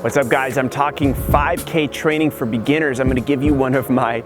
What's up, guys? I'm talking 5K training for beginners. I'm gonna give you one of my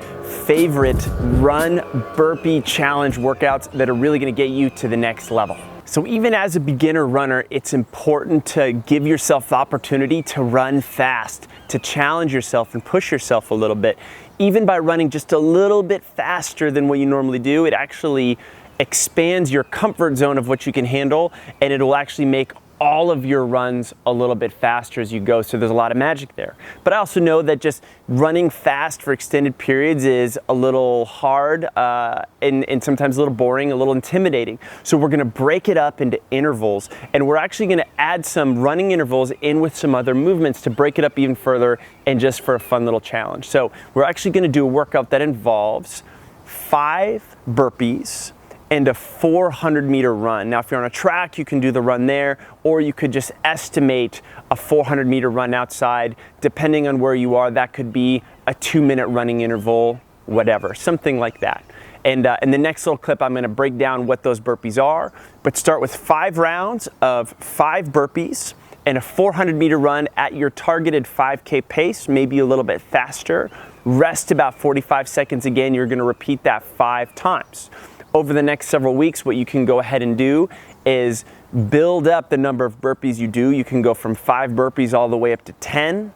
favorite run burpee challenge workouts that are really gonna get you to the next level. So even as a beginner runner, it's important to give yourself the opportunity to run fast, to challenge yourself and push yourself a little bit. Even by running just a little bit faster than what you normally do, it actually expands your comfort zone of what you can handle, and it will actually make all of your runs a little bit faster as you go. So there's a lot of magic there. But I also know that just running fast for extended periods is a little hard and sometimes a little boring, a little intimidating. So we're gonna break it up into intervals, and we're actually gonna add some running intervals in with some other movements to break it up even further and just for a fun little challenge. So we're actually gonna do a workout that involves 5 burpees and a 400-meter run. Now, if you're on a track, you can do the run there, or you could just estimate a 400-meter run outside. Depending on where you are, that could be a 2-minute running interval, whatever, something like that. And in the next little clip, I'm gonna break down what those burpees are, but start with 5 rounds of 5 burpees and a 400-meter run at your targeted 5K pace, maybe a little bit faster. Rest about 45 seconds again. You're gonna repeat that 5 times. Over the next several weeks, what you can go ahead and do is build up the number of burpees you do. You can go from 5 burpees all the way up to 10,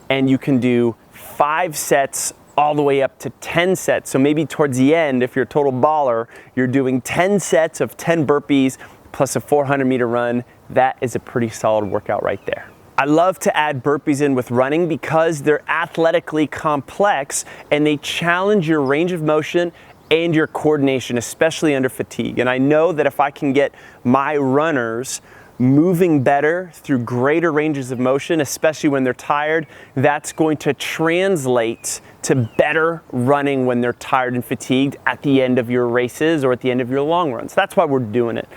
and you can do 5 sets all the way up to 10 sets. So maybe towards the end, if you're a total baller, you're doing 10 sets of 10 burpees plus a 400-meter run. That is a pretty solid workout right there. I love to add burpees in with running because they're athletically complex and they challenge your range of motion and your coordination, especially under fatigue. And I know that if I can get my runners moving better through greater ranges of motion, especially when they're tired, that's going to translate to better running when they're tired and fatigued at the end of your races or at the end of your long runs. That's why we're doing it.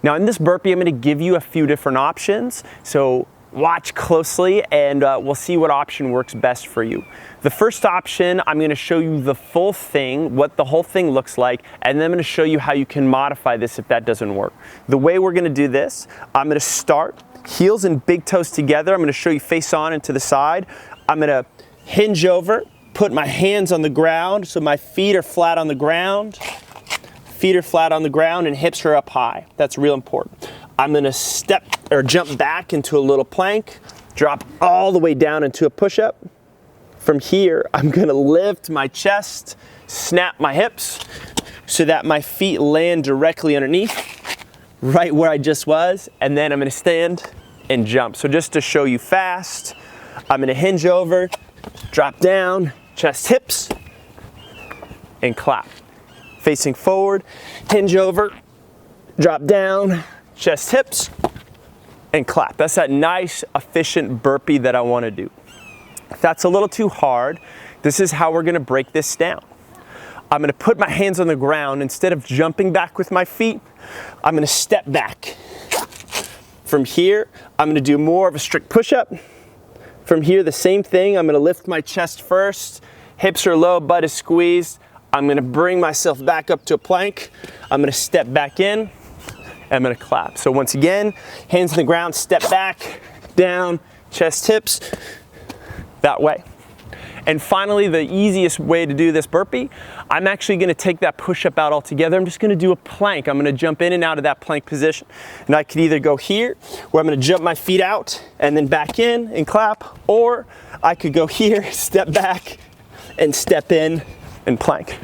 Now in this burpee, I'm gonna give you a few different options. So watch closely and we'll see what option works best for you. The first option, I'm gonna show you the full thing, what the whole thing looks like, and then I'm gonna show you how you can modify this if that doesn't work. The way we're gonna do this, I'm gonna start heels and big toes together. I'm gonna show you face on and to the side. I'm gonna hinge over, put my hands on the ground so my feet are flat on the ground. Feet are flat on the ground and hips are up high. That's real important. I'm gonna step or jump back into a little plank, drop all the way down into a push-up. From here, I'm gonna lift my chest, snap my hips so that my feet land directly underneath, right where I just was, and then I'm gonna stand and jump. So just to show you fast, I'm gonna hinge over, drop down, chest, hips, and clap. Facing forward, hinge over, drop down, chest, hips, and clap. That's that nice, efficient burpee that I wanna do. If that's a little too hard, this is how we're gonna break this down. I'm gonna put my hands on the ground. Instead of jumping back with my feet, I'm gonna step back. From here, I'm gonna do more of a strict push-up. From here, the same thing. I'm gonna lift my chest first. Hips are low, butt is squeezed. I'm gonna bring myself back up to a plank. I'm gonna step back in. I'm gonna clap. So once again, hands on the ground, step back, down, chest, hips, that way. And finally, the easiest way to do this burpee, I'm actually gonna take that push-up out altogether. I'm just gonna do a plank. I'm gonna jump in and out of that plank position. And I could either go here, where I'm gonna jump my feet out and then back in and clap, or I could go here, step back, and step in and plank.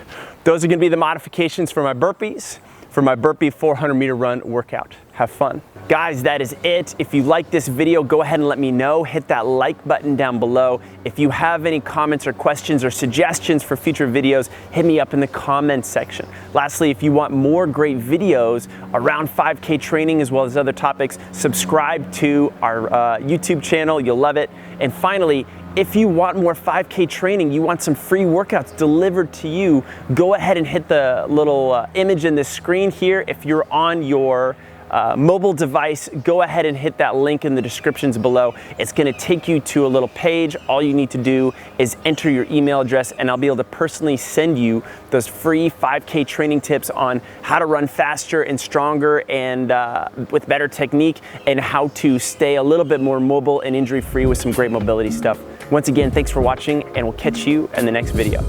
Those are gonna be the modifications for my burpees, for my burpee 400-meter run workout. Have fun. Guys, that is it. If you like this video, go ahead and let me know. Hit that like button down below. If you have any comments or questions or suggestions for future videos, hit me up in the comments section. Lastly, if you want more great videos around 5K training as well as other topics, subscribe to our YouTube channel. You'll love it. And finally, if you want more 5K training, you want some free workouts delivered to you, go ahead and hit the little image in this screen here if you're on your mobile device, go ahead and hit that link in the descriptions below. It's gonna take you to a little page. All you need to do is enter your email address and I'll be able to personally send you those free 5K training tips on how to run faster and stronger and with better technique, and how to stay a little bit more mobile and injury-free with some great mobility stuff. Once again, thanks for watching, and we'll catch you in the next video.